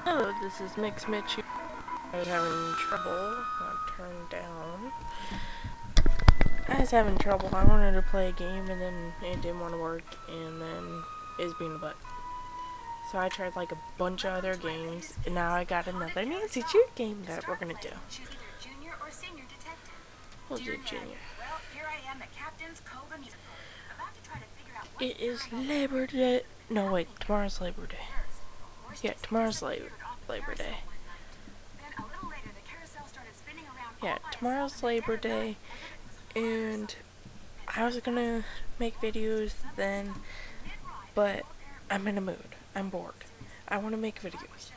Oh, this is Mix Mitch. I was having trouble. I turned down. I was having trouble. I wanted to play a game and then it didn't want to work and then it was being a butt. So I tried like a bunch of other games and now I got another Nancy Drew game that we're gonna do. We'll do Junior. It is Labor Day. No, wait, tomorrow's Labor Day. Yeah, tomorrow's Labor Day. Yeah, tomorrow's Labor Day, and I was gonna make videos then, but I'm in a mood. I'm bored. I want to make videos.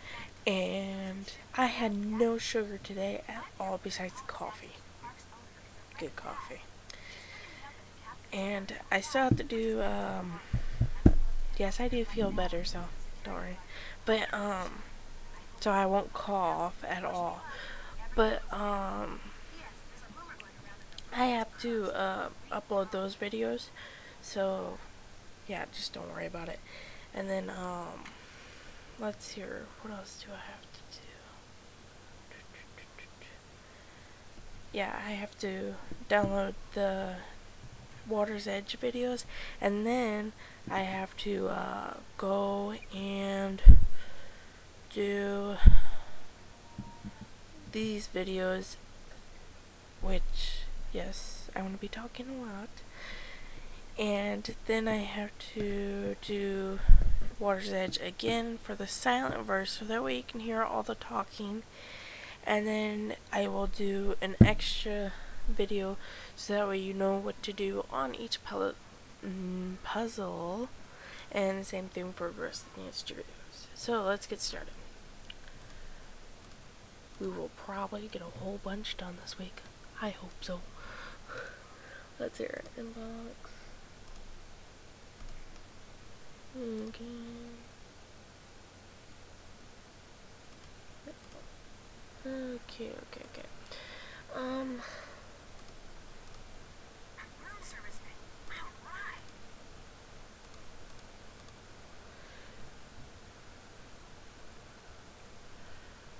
And I had no sugar today at all besides coffee. Good coffee. And I still have to do, yes, I do feel better, so don't worry. But, so I won't cough at all. But, I have to, upload those videos. So, yeah, just don't worry about it. And then, let's see here. What else do I have to do? Yeah, I have to download the Water's Edge videos, and then I have to go and do these videos, which, yes, I'm going to be talking a lot, and then I have to do Water's Edge again for the silent verse, so that way you can hear all the talking, and then I will do an extra video so that way you know what to do on each puzzle, and the same thing for the rest of the Nancy Drew videos. So let's get started. We will probably get a whole bunch done this week. I hope so. Let's hear it. Inbox. Okay. Okay.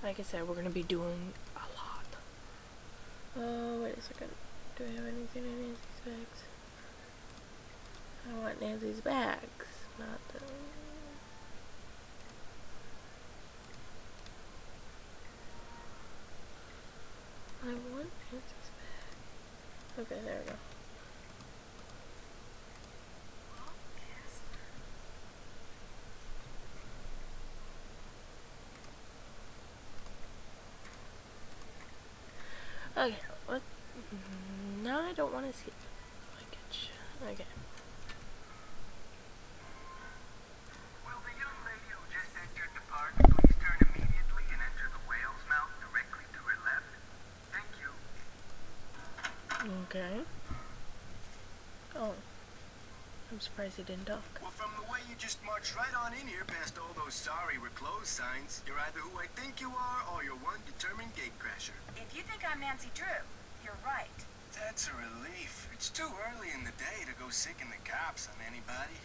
Like I said, we're gonna be doing a lot. Oh, wait a second. Do I have anything in Nancy's bags? I want Nancy's bags, not the... I want Nancy's bag. Okay, there we go. Okay, what? No, I don't want to see luggage. Okay. Will the young lady who just entered the park please turn immediately and enter the whale's mouth directly to her left? Thank you. Okay. Oh. I'm surprised he didn't talk. Well, from the way you just marched right on in here past all those sorry we're closed signs, you're either who I think you are or you're one determined gatecrasher. If you think I'm Nancy Drew, you're right. That's a relief. It's too early in the day to go sicking the cops on anybody.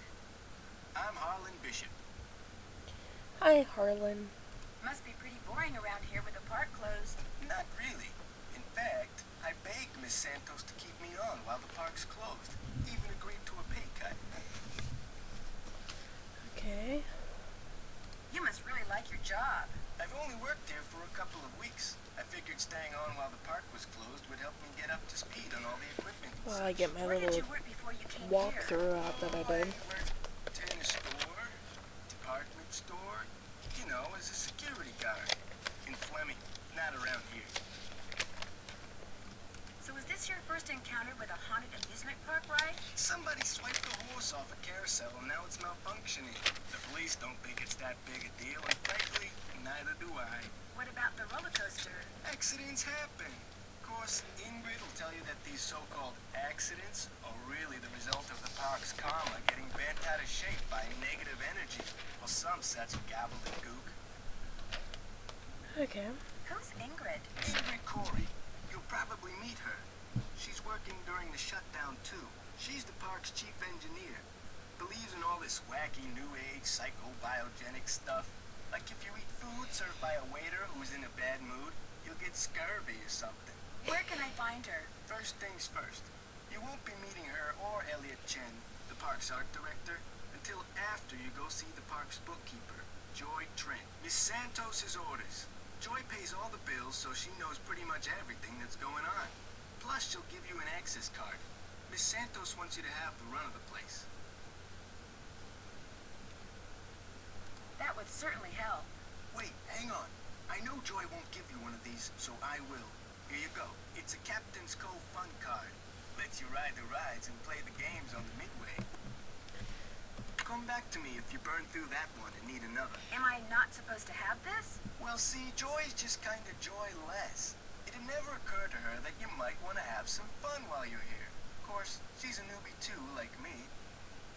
I'm Harlan Bishop. Hi, Harlan. Must be pretty boring around here with the park closed. Not really. In fact, I begged Miss Santos to keep me on while the park's closed. Even agreed to a pay cut. Okay. You must really like your job. I've only worked here for a couple of weeks. I figured staying on while the park was closed would help me get up to speed on all the equipment. Well, I get my Where did little you work before you came here? walkthrough out that I did. Tennis store, department store, you know, as a security guard. In Fleming, not around here. So is this your first encounter with a haunted amusement park ride? Somebody swiped a horse off a carousel and now it's malfunctioning. The police don't think it's that big a deal, and frankly, neither do I. What about the roller coaster? Accidents happen. Of course, Ingrid will tell you that these so-called accidents are really the result of the park's karma getting bent out of shape by negative energy, or some such gobbledygook. Okay. Who's Ingrid? Ingrid Corey. You'll probably meet her. She's working during the shutdown, too. She's the park's chief engineer. Believes in all this wacky new age psychobiogenic stuff. Like if you eat foods, served by a waiter who's in a bad mood, you'll get scurvy or something. Where can I find her? First things first. You won't be meeting her or Elliot Chen, the park's art director, until after you go see the park's bookkeeper, Joy Trent. Miss Santos's orders. Joy pays all the bills, so she knows pretty much everything that's going on. Plus, she'll give you an access card. Miss Santos wants you to have the run of the place. That would certainly help. Wait, hang on. I know Joy won't give you one of these, so I will. Here you go. It's a Captain's Cove fun card. Lets you ride the rides and play the games on the midway. Come back to me if you burn through that one and need another. Am I not supposed to have this? Well, see, Joy's just kind of joyless. It'd never occur to her that you might want to have some fun while you're here. Of course, she's a newbie too, like me.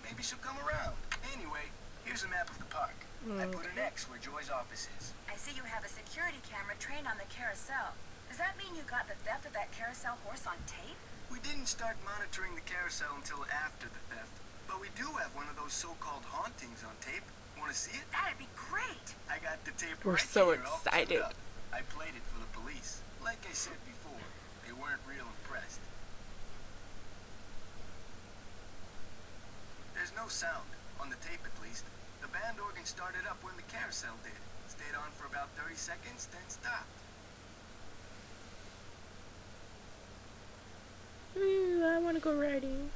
Maybe she'll come around. Anyway, here's a map of the park. I put an X where Joy's office is. I see you have a security camera trained on the carousel. Does that mean you got the theft of that carousel horse on tape? We didn't start monitoring the carousel until after the theft, but we do have one of those so-called hauntings on tape. Want to see it? That'd be great. I got the tape We're right so here, all excited. queued up. I played it for the police. Like I said before, they weren't real impressed. There's no sound, on the tape at least. The band organ started up when the carousel did. Stayed on for about 30 seconds, then stopped. I want to go riding.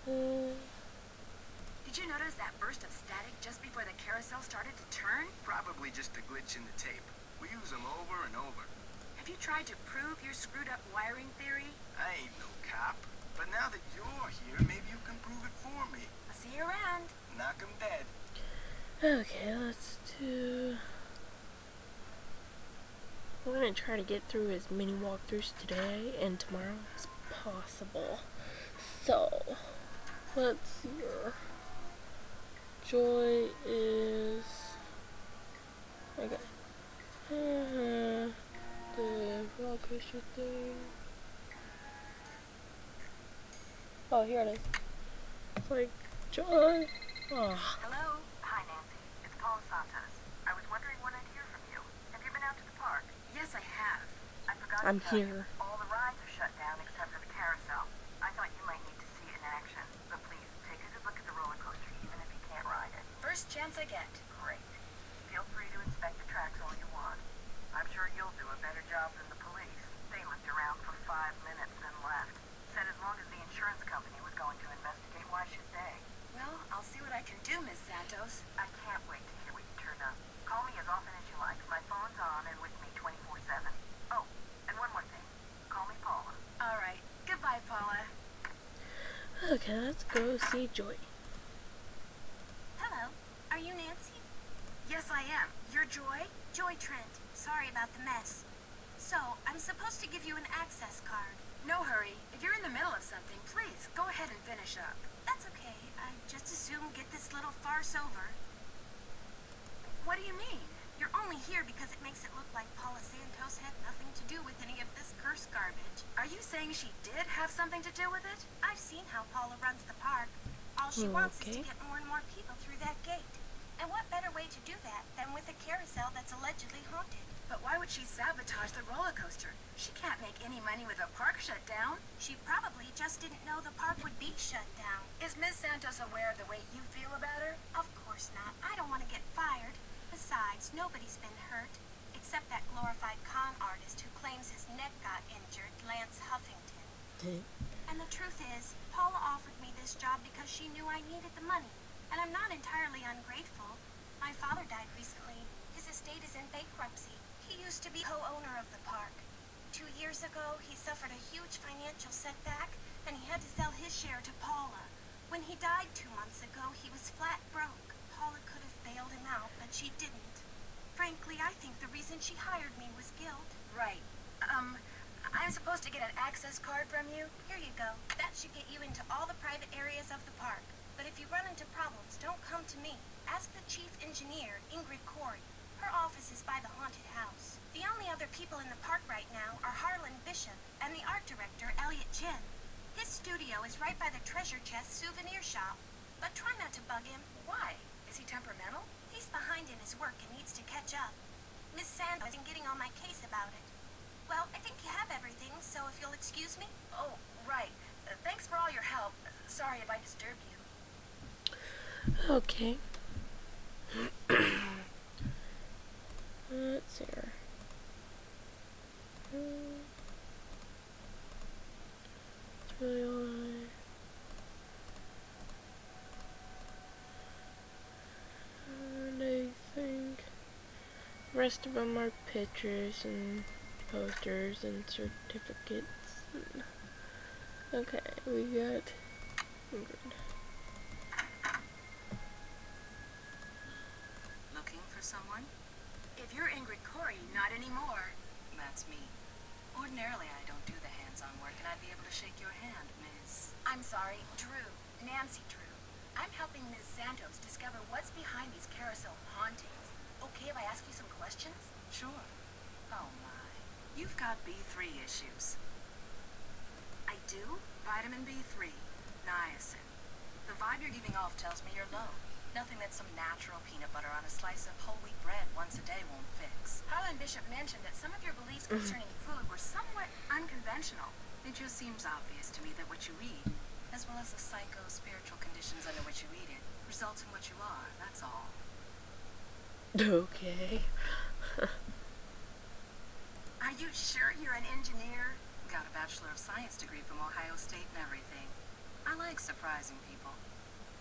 Did you notice that burst of static just before the carousel started to turn? Probably just a glitch in the tape. We use them over and over. Have you tried to prove your screwed up wiring theory? I ain't no cop, but now that you're here, maybe you can prove it for me. I'll see you around. Knock 'em dead. Okay, let's do... We're going to try to get through as many walkthroughs today and tomorrow as possible. So, let's see here. Joy is... Okay. The roller coaster thing. Oh, here it is. It's like, Joy. Oh. Hello? Hi, Nancy. It's Paula Santos. I was wondering when I'd hear from you. Have you been out to the park? Yes, I have. I forgot I'm to tell here. you, all the rides are shut down except for the carousel. I thought you might need to see it in action. But please, take a good look at the roller coaster, even if you can't ride it. First chance I get. Great. Feel free to inspect the tracks all you want. I'm sure you'll do a better job than the police. They looked around for 5 minutes and left. Said as long as the insurance company was going to investigate, why should they? Well, I'll see what I can do, Miss Santos. I can't wait to hear what you turn up. Call me as often as you like. My phone's on and with me 24/7. Oh, and one more thing. Call me Paula. All right. Goodbye, Paula. Okay, let's go see Joy. Hello, are you Nancy? Yes, I am. You're Joy? Joy Trent. Sorry about the mess. So, I'm supposed to give you an access card. No hurry. If you're in the middle of something, please go ahead and finish up. That's okay. I just as soon get this little farce over. What do you mean? You're only here because it makes it look like Paula Santos had nothing to do with any of this cursed garbage. Are you saying she did have something to do with it? I've seen how Paula runs the park. All she wants is to get more and more people through that gate. And what better way to do that than with a carousel that's allegedly haunted? But why would she sabotage the roller coaster? She can't make any money with a park shut down. She probably just didn't know the park would be shut down. Is Miss Santos aware of the way you feel about her? Of course not. I don't want to get fired. Besides, nobody's been hurt, except that glorified con artist who claims his neck got injured, Lance Huffington. And the truth is, Paula offered me this job because she knew I needed the money. And I'm not entirely ungrateful. My father died recently. His estate is in bankruptcy. He used to be co-owner of the park. 2 years ago, he suffered a huge financial setback, and he had to sell his share to Paula. When he died 2 months ago, he was flat broke. Paula could have bailed him out, but she didn't. Frankly, I think the reason she hired me was guilt. Right. I'm supposed to get an access card from you? Here you go. That should get you into all the private areas of the park. But if you run into problems, don't come to me. Ask the chief engineer, Ingrid Corey. Her office is by the haunted house. The only other people in the park right now are Harlan Bishop and the art director, Elliot Chen. His studio is right by the treasure chest souvenir shop. But try not to bug him. Why? Is he temperamental? He's behind in his work and needs so if you'll excuse me. Oh, right. Thanks for all your help. Sorry if I disturbed you. Okay. Let's see here. It's really alright. And I think the rest of them are pictures and posters and certificates. Okay, we got Ingrid. Looking for someone? If you're Ingrid Corey, not anymore. That's me. Ordinarily, I don't do the hands-on work, and I'd be able to shake your hand, Ms. I'm sorry, Drew. Nancy Drew. I'm helping Ms. Santos discover what's behind these carousel hauntings. Okay if I ask you some questions? Sure. Oh, my. You've got B3 issues. I do? Vitamin B3. Niacin. The vibe you're giving off tells me you're low. Nothing that some natural peanut butter on a slice of whole wheat bread once a day won't fix. Harlan Bishop mentioned that some of your beliefs concerning food were somewhat unconventional. It just seems obvious to me that what you eat, as well as the psycho-spiritual conditions under which you eat it, results in what you are, that's all. Okay. Are you sure you're an engineer? Got a Bachelor of Science degree from Ohio State and everything. I like surprising people.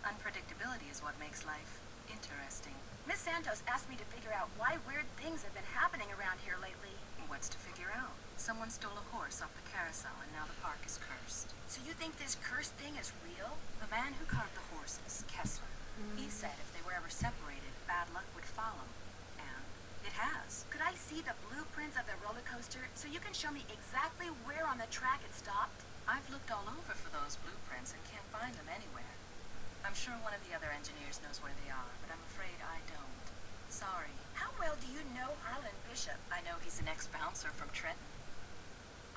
Unpredictability is what makes life interesting. Miss Santos asked me to figure out why weird things have been happening around here lately. What's to figure out? Someone stole a horse off the carousel and now the park is cursed. So you think this curse thing is real? The man who carved the horses, Kessler, he said if they were ever separated, bad luck would follow. And it has. Could I see the blueprints of the roller coaster so you can show me exactly where on the track it stopped? I've looked all over for those blueprints and can't find them anywhere. I'm sure one of the other engineers knows where they are, but I'm afraid I don't. Sorry. How well do you know Harlan Bishop? I know he's an ex-bouncer from Trenton.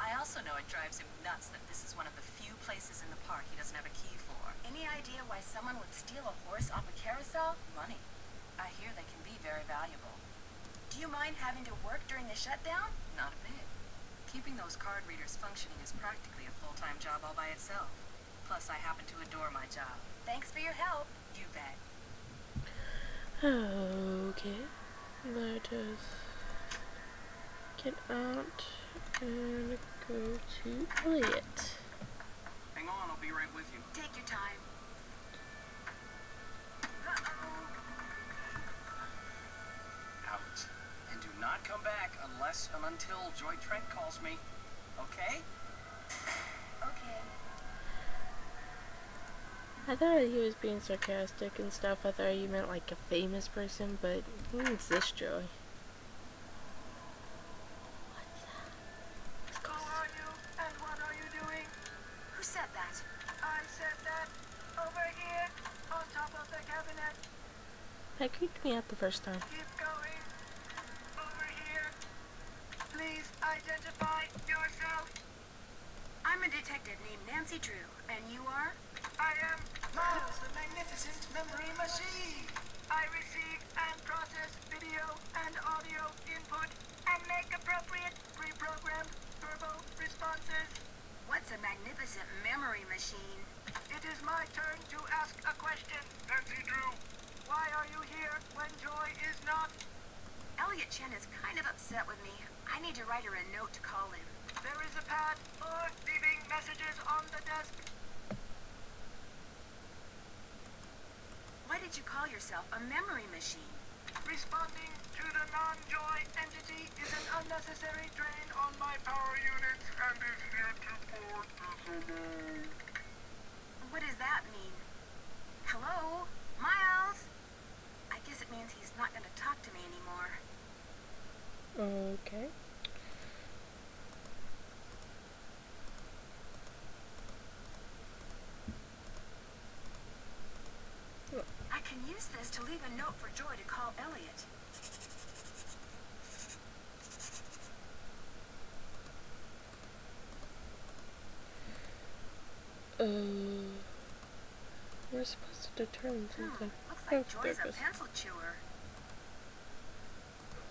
I also know it drives him nuts that this is one of the few places in the park he doesn't have a key for. Any idea why someone would steal a horse off a carousel? Money. I hear they can be very valuable. Do you mind having to work during the shutdown? Not a bit. Keeping those card readers functioning is practically a full-time job all by itself. Plus, I happen to adore my job. Thanks for your help. You bet. Okay. Let us get out and go to Elliot. Hang on, I'll be right with you. Take your time. Out. And do not come back unless and until Joy Trent calls me. Okay? Okay. I thought he was being sarcastic and stuff. I thought he meant like a famous person, but who needs this Joy? Who are you and what are you doing? Who said that? I said that over here on top of the cabinet. That creeped me out the first time. Keep going. Over here. Please identify yourself. I'm a detective named Nancy Drew, and you are? I am Miles, the Magnificent Memory Machine. I receive and process video and audio input and make appropriate pre-programmed verbal responses. What's a magnificent memory machine? It is my turn to ask a question. Nancy Drew, why are you here when Joy is not? Elliot Chen is kind of upset with me. I need to write her a note to call him. There is a pad for leaving messages on the desk. Why did you call yourself a memory machine? Responding to the non-Joy entity is an unnecessary drain on my power units and is heretofore disallow. What does that mean? Hello? Miles? I guess it means he's not going to talk to me anymore. Okay. I can use this to leave a note for Joy to call Elliot. We're supposed to determine something. Looks like Oh, Joy's a there it goes. pencil chewer.